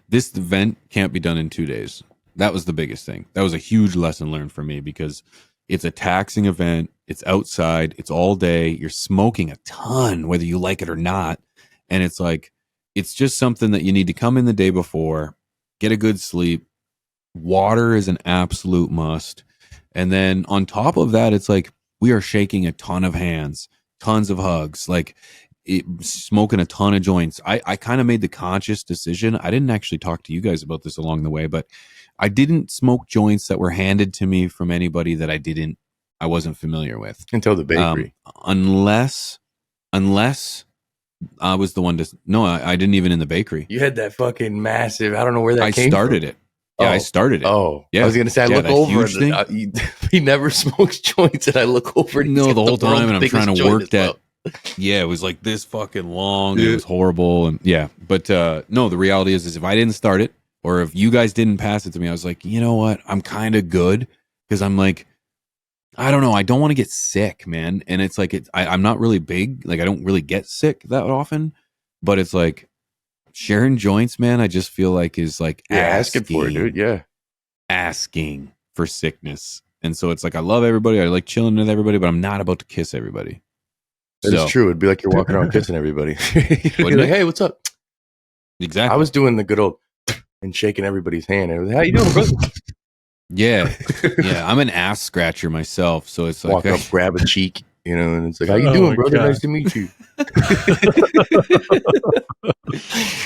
S1: this event can't be done in 2 days. That was the biggest thing. That was a huge lesson learned for me because it's a taxing event. It's outside. It's all day. You're smoking a ton, whether you like it or not. And it's like, it's just something that you need to come in the day before, get a good sleep. Water is an absolute must. And then on top of that, it's like we are shaking a ton of hands, tons of hugs, like smoking a ton of joints. I kind of made the conscious decision. I didn't actually talk to you guys about this along the way, but I didn't smoke joints that were handed to me from anybody that I wasn't familiar with.
S2: Until the bakery.
S1: Unless I was the one to, no, I didn't even in the bakery.
S2: You had that fucking massive, I don't know where that came from.
S1: I started it. Yeah, I started it.
S2: Oh,
S1: yeah.
S2: I was going to say, I look over and he never smokes joints and I look over and
S1: no, the whole time and I'm trying to work that. Yeah, it was like this fucking long. Dude. It was horrible. And yeah, but no, the reality is if I didn't start it or if you guys didn't pass it to me, I was like, you know what? I'm kind of good because I'm like, I don't know. I don't want to get sick, man. And it's like, I'm not really big. Like I don't really get sick that often, but it's like sharing joints, man. I just feel like is like
S2: asking for it, dude. Yeah.
S1: Asking for sickness. And so it's like, I love everybody. I like chilling with everybody, but I'm not about to kiss everybody.
S2: It's true. It'd be like you're walking around kissing everybody. You're like, hey, what's up?
S1: Exactly.
S2: I was doing the good old and shaking everybody's hand. And how you doing, brother?
S1: Yeah. Yeah. I'm an ass scratcher myself. So it's like
S2: walk up, grab a cheek, you know, and it's like, how you doing, brother? God. Nice to meet you.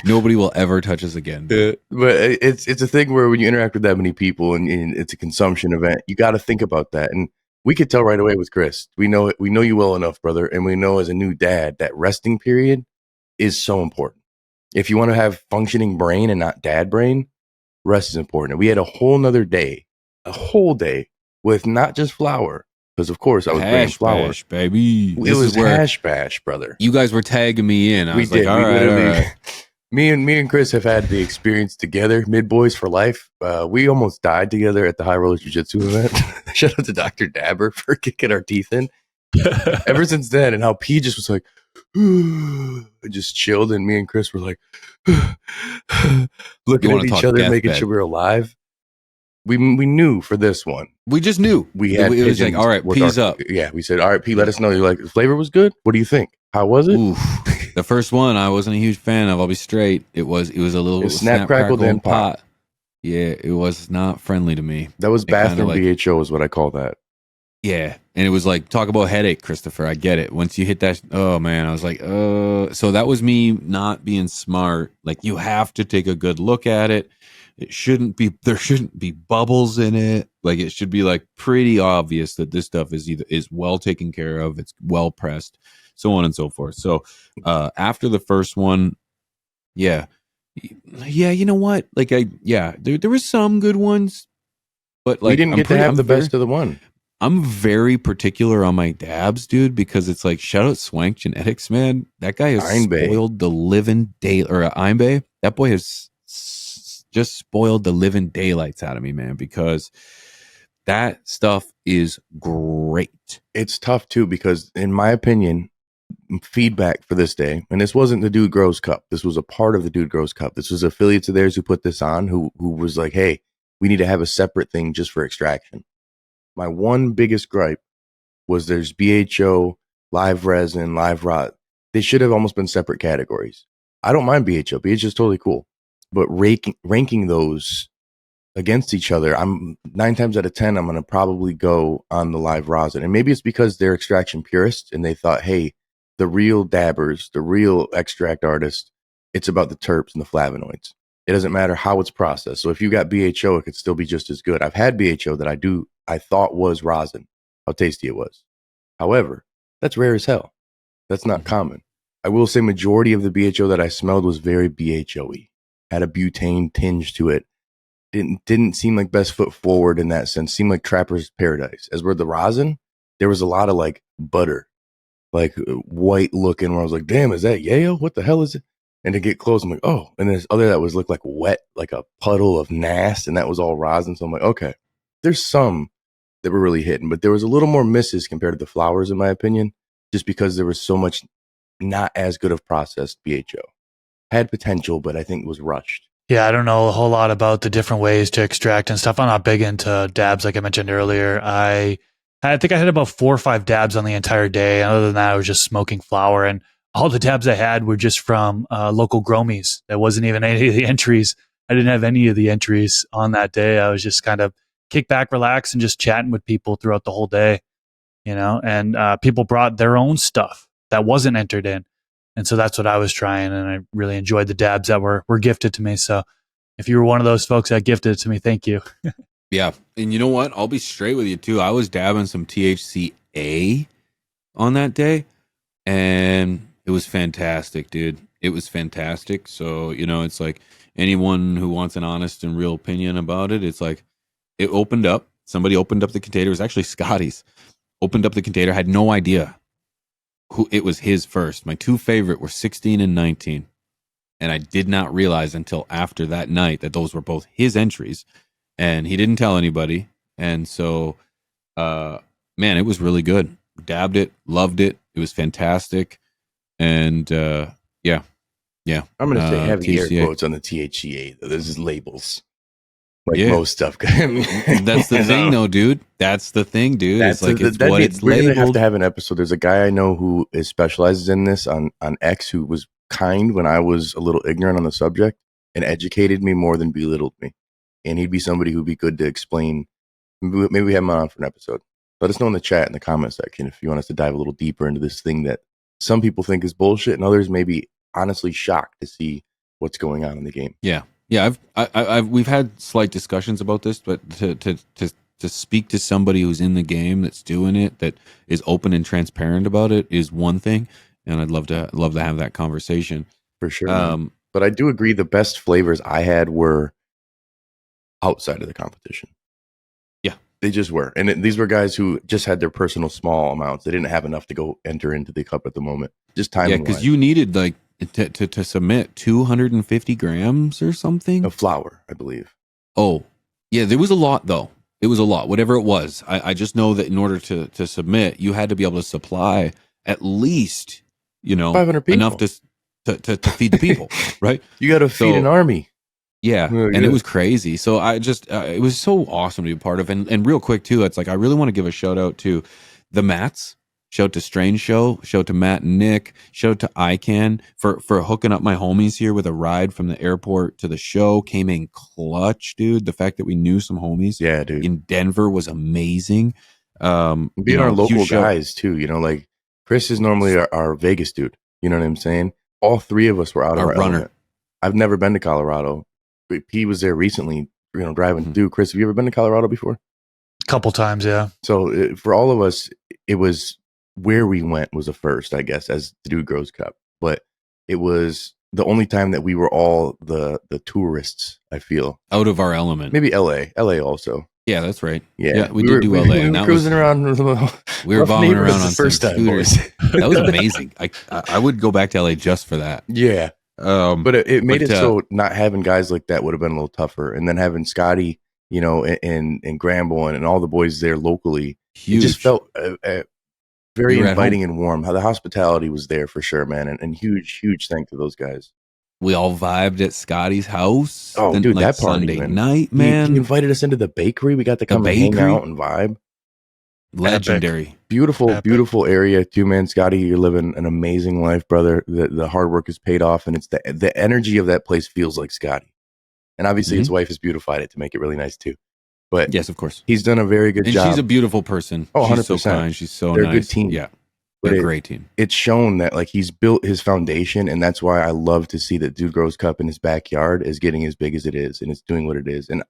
S1: Nobody will ever touch us again.
S2: But it's a thing where when you interact with that many people and it's a consumption event, you got to think about that. And we could tell right away with Chris. We know you well enough, brother, and we know as a new dad that resting period is so important. If you want to have functioning brain and not dad brain, rest is important. And we had a whole day with not just flour, because of course I was bringing flour,
S1: bash, baby.
S2: It was hash bash, brother.
S1: You guys were tagging me in. I was like, all right.
S2: Me and Chris have had the experience together, mid boys for life. We almost died together at the High Roller Jiu-Jitsu event. Shout out to Dr. Dabber for kicking our teeth in. Ever since then, and how P just was like, just chilled, and me and Chris were like, looking at each other, making sure we were alive. We knew for this one.
S1: We just knew.
S2: It
S1: was like, all right, P's up.
S2: Yeah, we said, all right, P, let us know. You're like, the flavor was good? What do you think? How was it?
S1: Oof. The first one I wasn't a huge fan of. I'll be straight. It was a little
S2: snap crackle then pop.
S1: Yeah, it was not friendly to me.
S2: That was bathroom BHO is what I call that.
S1: Yeah, and it was like, talk about headache, Christopher. I get it. Once you hit that, oh man, I was like, so that was me not being smart. Like you have to take a good look at it. There shouldn't be bubbles in it. Like it should be like pretty obvious that this stuff is well taken care of. It's well pressed, so on and so forth. So after the first one, yeah, you know what? Like there were some good ones, but like
S2: we didn't get to have the best of the one.
S1: I'm very particular on my dabs, dude, because it's like, shout out Swank Genetics, man. That guy has spoiled the living day, or Einbay. That boy has just spoiled the living daylights out of me, man, because that stuff is great.
S2: It's tough too, because in my opinion, feedback for this day, and this wasn't the Dude Grows Cup. This was a part of the Dude Grows Cup. This was affiliates of theirs who put this on, who was like, hey, we need to have a separate thing just for extraction. My one biggest gripe was there's BHO, live resin, live rot. They should have almost been separate categories. I don't mind BHO. BHO is totally cool. But ranking those against each other, I'm 9 times out of 10, I'm going to probably go on the live rosin. And maybe it's because they're extraction purists and they thought, hey, the real dabbers, the real extract artists, it's about the terps and the flavonoids. It doesn't matter how it's processed. So if you got BHO, it could still be just as good. I've had BHO that I thought was rosin, how tasty it was. However, that's rare as hell. That's not common. I will say majority of the BHO that I smelled was very BHO-y. Had a butane tinge to it. Didn't seem like best foot forward in that sense. Seemed like Trapper's Paradise. As were the rosin, there was a lot of like butter, like white looking, where I was like, damn, is that yayo? What the hell is it? And to get close, I'm like, oh. And there's other that looked like wet, like a puddle of nast, and that was all rosin. So I'm like, okay, there's some that were really hitting, but there was a little more misses compared to the flowers, in my opinion, just because there was so much not as good of processed BHO. Had potential, but I think was rushed.
S4: Yeah, I don't know a whole lot about the different ways to extract and stuff. I'm not big into dabs, like I mentioned earlier. I think I had about 4 or 5 dabs on the entire day. And other than that, I was just smoking flower. And all the dabs I had were just from local gromies. That wasn't even any of the entries. I didn't have any of the entries on that day. I was just kind of kick back, relax, and just chatting with people throughout the whole day, and people brought their own stuff that wasn't entered in. And so that's what I was trying. And I really enjoyed the dabs that were gifted to me. So if you were one of those folks that gifted it to me, thank you.
S1: Yeah. And you know what? I'll be straight with you too. I was dabbing some THCA on that day, and it was fantastic, dude. It was fantastic. So, it's like anyone who wants an honest and real opinion about it, it's like it opened up. Somebody opened up the container. It was actually Scotty's. Opened up the container, had no idea who it was his first. My 2 favorite were 16 and 19. And I did not realize until after that night that those were both his entries. And he didn't tell anybody. And so, man, it was really good. Dabbed it, loved it. It was fantastic. And yeah.
S2: I'm going to say heavy air
S1: THCA.
S2: quotes on the THCA. This is labels. Like
S1: Yeah.
S2: most stuff.
S1: That's the thing, though, dude. That's the thing, dude.
S2: That's
S1: it's like it's
S2: we're
S1: labeled.
S2: going to have to have an episode. There's a guy I know who specializes in this on X who was kind when I was a little ignorant on the subject and educated me more than belittled me. And he'd be somebody who'd be good to explain. Maybe we have him on for an episode. Let us know in the chat in the comment section if you want us to dive a little deeper into this thing that some people think is bullshit and others may be honestly shocked to see what's going on in the game.
S1: Yeah. We've had slight discussions about this, but to speak to somebody who's in the game that's doing it, that is open and transparent about it, is one thing, and I'd love to have that conversation
S2: For sure. But I do agree the best flavors I had were outside of the competition.
S1: Yeah,
S2: they just were, and these were guys who just had their personal small amounts. They didn't have enough to go enter into the cup at the moment. Just time.
S1: Yeah, because you needed like to submit 250 grams or something
S2: of flour, I believe.
S1: Oh, yeah, there was a lot though. It was a lot, whatever it was. I just know that in order to submit, you had to be able to supply at least
S2: 500 people,
S1: enough to feed the people, right?
S2: You got to feed an army.
S1: Yeah, and it was crazy. So I just it was so awesome to be a part of. And real quick too, it's like I really want to give a shout out to the Mats. Shout out to Strange Show. Shout out to Matt and Nick. Shout out to ICANN for hooking up my homies here with a ride from the airport to the show. Came in clutch, dude. The fact that we knew some homies,
S2: yeah, dude,
S1: in Denver was amazing.
S2: Being our local guys too, like Chris is normally our Vegas dude. You know what I'm saying? All 3 of us were out of our
S1: runner.
S2: Element. I've never been to Colorado. He was there recently, driving through. Chris, have you ever been to Colorado before?
S4: A couple times, yeah.
S2: So for all of us, it was where we went was a first, I guess, as the Dude Grows Cup. But it was the only time that we were all the tourists, I feel.
S1: Out of our element.
S2: Maybe LA also.
S1: Yeah, that's right.
S2: Yeah,
S1: we did do LA.
S2: We were cruising around.
S1: We were bombing around on
S2: first
S1: some
S2: time,
S1: scooters. That was amazing. I would go back to LA just for that.
S2: Yeah. But it made it so not having guys like that would have been a little tougher. And then having Scotty, and Gramble and all the boys there locally, Huge. It just felt very inviting and warm. How the hospitality was there for sure, man. And huge thank to those guys.
S1: We all vibed at Scotty's house.
S2: Oh, dude, that party,
S1: Sunday night, man.
S2: He invited us into the bakery. We got to come and hang out and vibe.
S1: Legendary.
S2: Epic. Beautiful area too, man. Scotty, you're living an amazing life, brother. The hard work is paid off, and it's the energy of that place feels like Scotty. And obviously his wife has beautified it to make it really nice too. But
S1: yes, of course.
S2: He's done a very good job.
S1: And she's a beautiful person.
S2: Oh, 100%.
S1: She's so kind. She's so
S2: They're
S1: nice.
S2: A good team.
S1: Yeah. They're a great team. It's
S2: shown that he's built his foundation, and that's why I love to see that Dude Grows Cup in his backyard is getting as big as it is, and it's doing what it is. And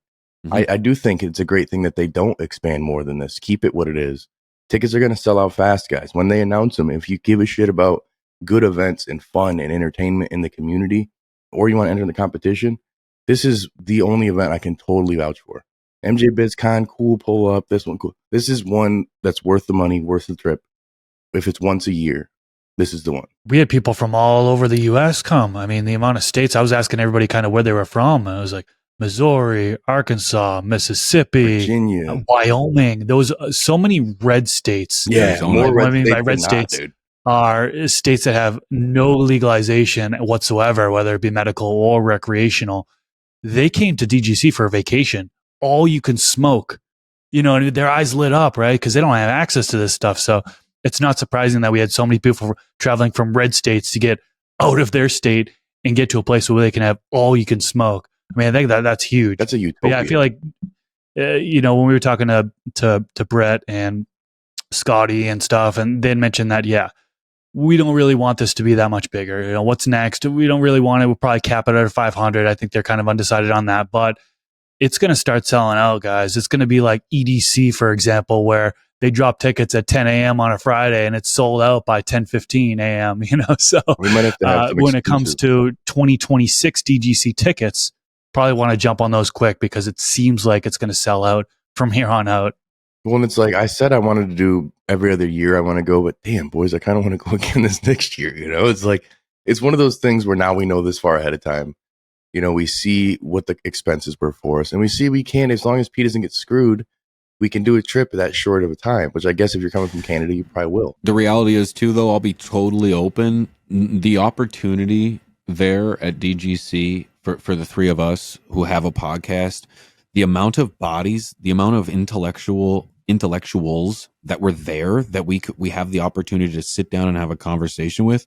S2: I do think it's a great thing that they don't expand more than this. Keep it what it is. Tickets are going to sell out fast, guys. When they announce them, if you give a shit about good events and fun and entertainment in the community, or you want to enter the competition, this is the only event I can totally vouch for. MJ BizCon, cool, pull up. This one, cool. This is one that's worth the money, worth the trip. If it's once a year, this is the one.
S4: We had people from all over the U.S. come. I mean, the amount of states, I was asking everybody kind of where they were from. And I was like, Missouri, Arkansas, Mississippi,
S2: Virginia,
S4: Wyoming. Those so many red states.
S2: yeah,
S1: Arizona.
S2: more
S4: What I
S2: red
S4: mean by
S2: states
S4: red
S2: than not,
S4: states
S2: dude.
S4: are states that have no legalization whatsoever, whether it be medical or recreational. They came to DGC for a vacation. All you can smoke, and their eyes lit up, right? Because they don't have access to this stuff. So it's not surprising that we had so many people traveling from red states to get out of their state and get to a place where they can have all you can smoke. I mean, I think that's huge.
S2: That's a
S4: But
S2: utopia.
S4: yeah, I feel like, when we were talking to Brett and Scotty and stuff, and they mentioned that, yeah, we don't really want this to be that much bigger. What's next? We don't really want it. We'll probably cap it at 500. I think they're kind of undecided on that, but it's going to start selling out, guys. It's going to be like EDC, for example, where they drop tickets at 10 a.m. on a Friday and it's sold out by 10:15 a.m. So
S2: we might have to have some
S4: when it comes
S2: exclusive.
S4: to 2026 DGC tickets, probably want to jump on those quick because it seems like it's going to sell out from here on out.
S2: Well, and it's like I said, I wanted to do every other year. I want to go, but damn, boys, I kind of want to go again this next year. It's like it's one of those things where now we know this far ahead of time. We see what the expenses were for us, and we see we can, as long as Pete doesn't get screwed, we can do a trip that short of a time. Which I guess if you're coming from Canada, you probably will.
S1: The reality is too, though, I'll be totally open. The opportunity there at DGC for the three of us who have a podcast, the amount of bodies, the amount of intellectuals that were there that we have the opportunity to sit down and have a conversation with.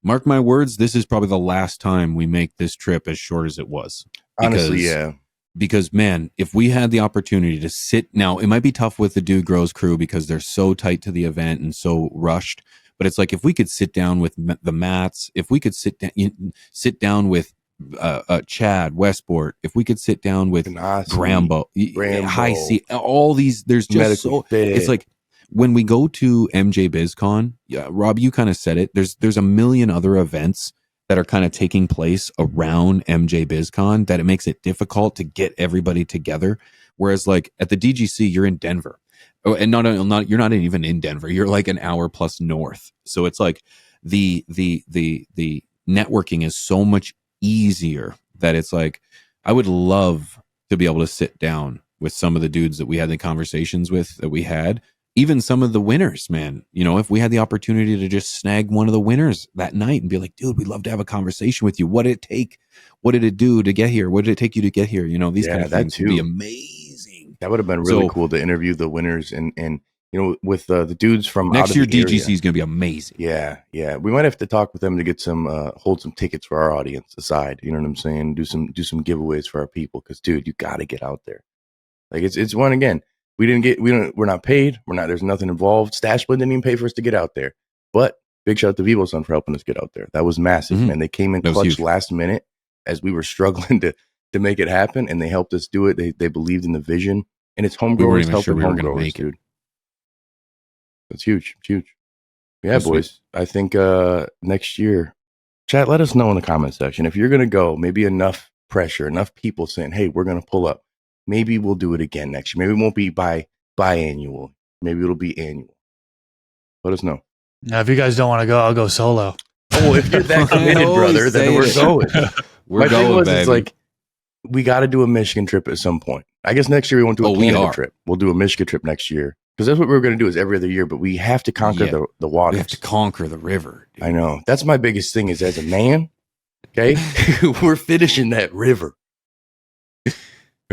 S1: Mark my words, this is probably the last time we make this trip as short as it was.
S2: Honestly, yeah.
S1: Because, man, if we had the opportunity to sit, now it might be tough with the Dude Grows crew because they're so tight to the event and so rushed. But it's like if we could sit down with the Mats, if we could sit down with Chad Westport, if we could sit down with Grambo, High C, all these, there's just it's like when we go to MJ BizCon, Rob, you kind of said it. There's a million other events that are kind of taking place around MJ BizCon that it makes it difficult to get everybody together. Whereas like at the DGC, you're in Denver. Oh, and you're not even in Denver. You're like an hour plus north. So it's like the networking is so much easier that it's like I would love to be able to sit down with some of the dudes that we had the conversations with that we had. Even some of the winners, man, if we had the opportunity to just snag one of the winners that night and be like, dude, we'd love to have a conversation with you. What did it take? What did it do to get here? What did it take you to get here? These kind of things would be amazing.
S2: That would have been really cool to interview the winners and with the dudes from
S1: next
S2: out
S1: year,
S2: of the
S1: DGC
S2: area.
S1: is going to be amazing.
S2: Yeah. We might have to talk with them to get some hold some tickets for our audience aside. You know what I'm saying? Do some giveaways for our people because, dude, you got to get out there. Like it's one again. We're not paid. There's nothing involved. Stashblend didn't even pay for us to get out there. But big shout out to Vivo Son for helping us get out there. That was massive, man. They came in clutch last minute as we were struggling to make it happen, and they helped us do it. They believed in the vision, and it's homegrowers helping homegrowers, dude. That's huge. It's huge. Yeah, boys. I think next year, chat, let us know in the comment section. If you're going to go, maybe enough pressure, enough people saying, hey, we're going to pull up. Maybe we'll do it again next year. Maybe it won't be biannual. Maybe it'll be annual. Let us know.
S4: Now, if you guys don't want to go, I'll go solo.
S2: Oh, if you're that committed, brother, then we're going.
S1: We're going, baby.
S2: It's like, we got to do a Michigan trip at some point. I guess next year we won't do a Canada trip. We'll do a Michigan trip next year. Because that's what we're going to do is every other year, but we have to conquer the waters.
S1: We have to conquer the river. Dude.
S2: I know. That's my biggest thing is as a man, okay, we're finishing that river.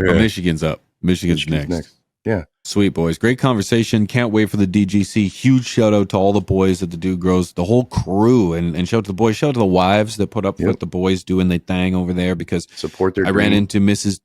S1: Yeah. Michigan's up. Michigan's next.
S2: Yeah.
S1: Sweet, boys. Great conversation. Can't wait for the DGC. Huge shout out to all the boys at the Dude Grows, the whole crew, and shout out to the boys. Shout out to the wives that put up with the boys doing their thing over there because
S2: support their
S1: ran into Mrs.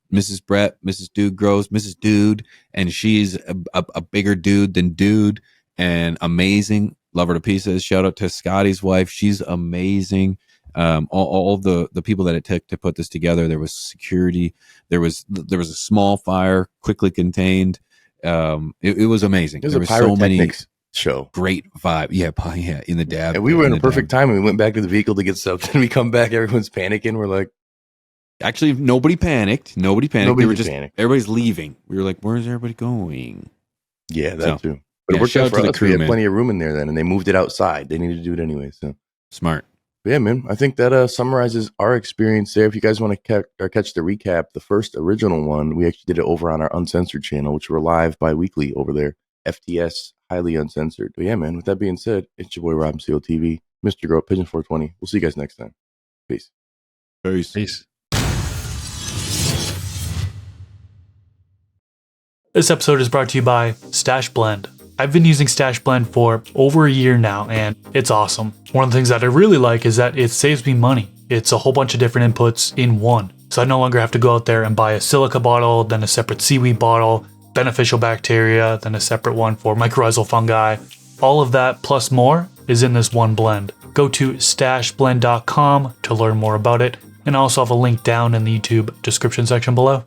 S1: Brett, Mrs. Dude Grows, Mrs. Dude, and she's a bigger dude than Dude and amazing. Love her to pieces. Shout out to Scotty's wife. She's amazing. All the people that it took to put this together. There was security. There was a small fire, quickly contained. It was amazing.
S2: There
S1: was so many
S2: show.
S1: Great vibe. Yeah, in the dab.
S2: And we were in a perfect time. We went back to the vehicle to get stuff. Then we come back. Everyone's panicking. We're like,
S1: actually, nobody panicked. Nobody
S2: panicked.
S1: Everybody's leaving. We were like, where's everybody going?
S2: Yeah, that too. But
S1: Yeah,
S2: it worked
S1: shout
S2: out
S1: out
S2: for
S1: to the
S2: us.
S1: crew,
S2: We had
S1: man.
S2: plenty of room in there then, and they moved it outside. They needed to do it anyway. So,
S1: Smart.
S2: but yeah, man, I think that summarizes our experience there. If you guys want to catch the recap, the first original one, we actually did it over on our Uncensored channel, which we're live bi-weekly over there. FTS, highly uncensored. But yeah, man, with that being said, it's your boy Rob CLtv, Mr. Grow, Pigeon 420. We'll see you guys next time. Peace.
S1: Peace.
S4: This episode is brought to you by Stash Blend. I've been using Stash Blend for over a year now, and it's awesome. One of the things that I really like is that it saves me money. It's a whole bunch of different inputs in one. So I no longer have to go out there and buy a silica bottle, then a separate seaweed bottle, beneficial bacteria, then a separate one for mycorrhizal fungi. All of that plus more is in this one blend. Go to stashblend.com to learn more about it, and I also have a link down in the YouTube description section below.